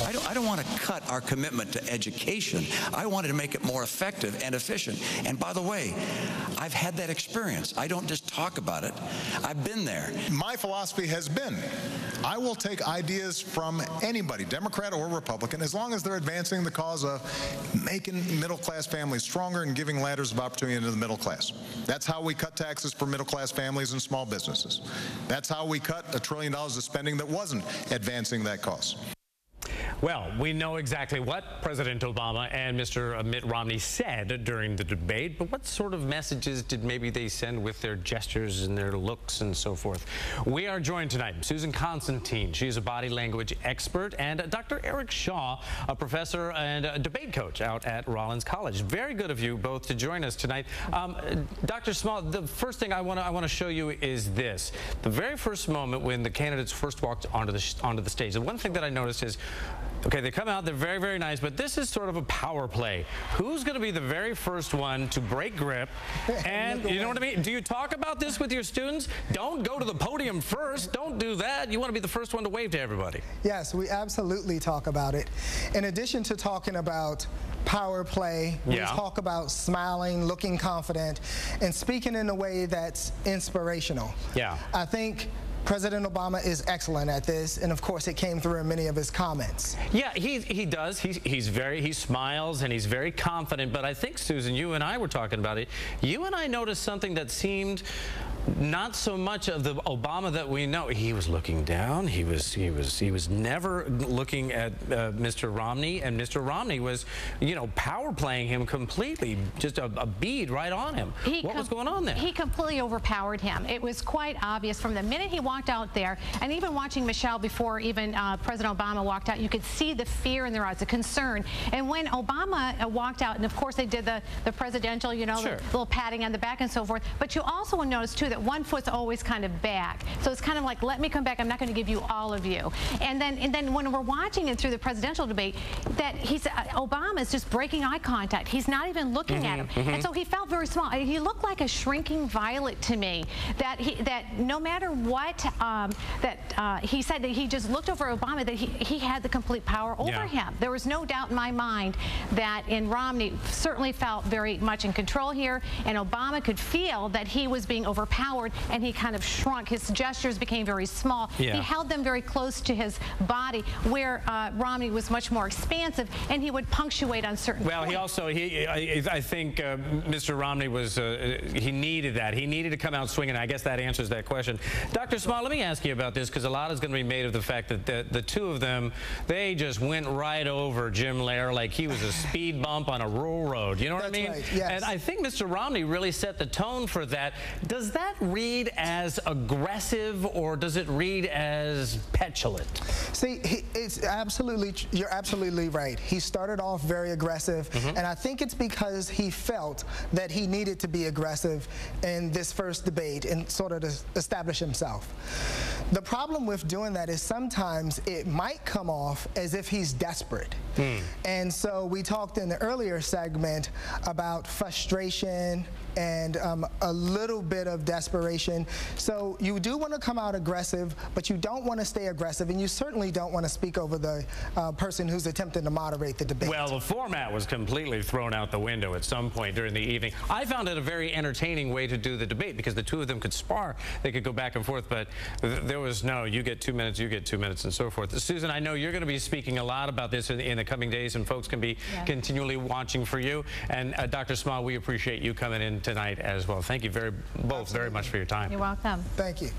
I don't want to cut our commitment to education. I wanted to make it more effective and efficient. And by the way, I've had that experience. I don't just talk about it. I've been there. My philosophy has been, I will take ideas from anybody, Democrat or Republican, as long as they're advancing the cause of making middle-class families stronger and giving ladders of opportunity into the middle class. That's how we cut taxes for middle-class families and small businesses. That's how we cut $1 trillion of spending that wasn't advancing that cause. Well, we know exactly what President Obama and Mr. Mitt Romney said during the debate, but what sort of messages did maybe they send with their gestures and their looks and so forth? We are joined tonight by Susan Constantine. She's a body language expert, and Dr. Eric Shaw, a professor and a debate coach out at Rollins College. Very good of you both to join us tonight. Dr. Small, the first thing I want to show you is this. The very first moment when the candidates first walked onto the stage, the one thing that I noticed is, okay, they come out, they're very, very nice, but this is sort of a power play. Who's going to be the very first one to break grip? And you know what I mean? Do you talk about this with your students? Don't go to the podium first. Don't do that. You want to be the first one to wave to everybody. Yes, we absolutely talk about it. In addition to talking about power play, we talk about smiling, looking confident, and speaking in a way that's inspirational. Yeah. I think President Obama is excellent at this, and of course it came through in many of his comments. Yeah, he does. He smiles and he's very confident, but I think, Susan, you and I were talking about it. You and I noticed something that seemed not so much of the Obama that we know. He was looking down. He was never looking at Mr. Romney, and Mr. Romney was, you know, power playing him completely, just a bead right on him. What was going on there? He completely overpowered him. It was quite obvious from the minute he walked out there, and even watching Michelle before even President Obama walked out, you could see the fear in their eyes, the concern. And when Obama walked out, and of course they did the presidential, you know, the little patting on the back and so forth, but you also will notice too that one foot's always kind of back. So it's kind of like, let me come back, I'm not going to give you all of you. And then when we're watching it through the presidential debate, that Obama is just breaking eye contact. He's not even looking at him. And so he felt very small. He looked like a shrinking violet to me, that no matter what he said, that he just looked over Obama, that he had the complete power over him. There was no doubt in my mind that Romney certainly felt very much in control here, and Obama could feel that he was being overpowered, and he kind of shrunk. His gestures became very small. He held them very close to his body, where Romney was much more expansive, and he would punctuate on certain points. He also, I think Mr. Romney was, he needed that. He needed to come out swinging. I guess that answers that question. Dr. Small, let me ask you about this, because a lot is going to be made of the fact that the two of them, they just went right over Jim Lehrer like he was a speed bump on a rural road. You know what I mean? Right, yes. And I think Mr. Romney really set the tone for that. Does that read as aggressive, or does it read as petulant? See, you're absolutely right. He started off very aggressive, and I think it's because he felt that he needed to be aggressive in this first debate and sort of to establish himself. The problem with doing that is sometimes it might come off as if he's desperate. And so we talked in the earlier segment about frustration and a little bit of desperation. So you do want to come out aggressive, but you don't want to stay aggressive, and you certainly don't want to speak over the person who's attempting to moderate the debate. Well, the format was completely thrown out the window at some point during the evening. I found it a very entertaining way to do the debate, because the two of them could spar. They could go back and forth, but there was no, you get 2 minutes, you get 2 minutes, and so forth. Susan, I know you're going to be speaking a lot about this in the coming days, and folks can be continually watching for you. And Dr. Small, we appreciate you coming in tonight as well. Thank you both very much for your time. You're welcome. Thank you.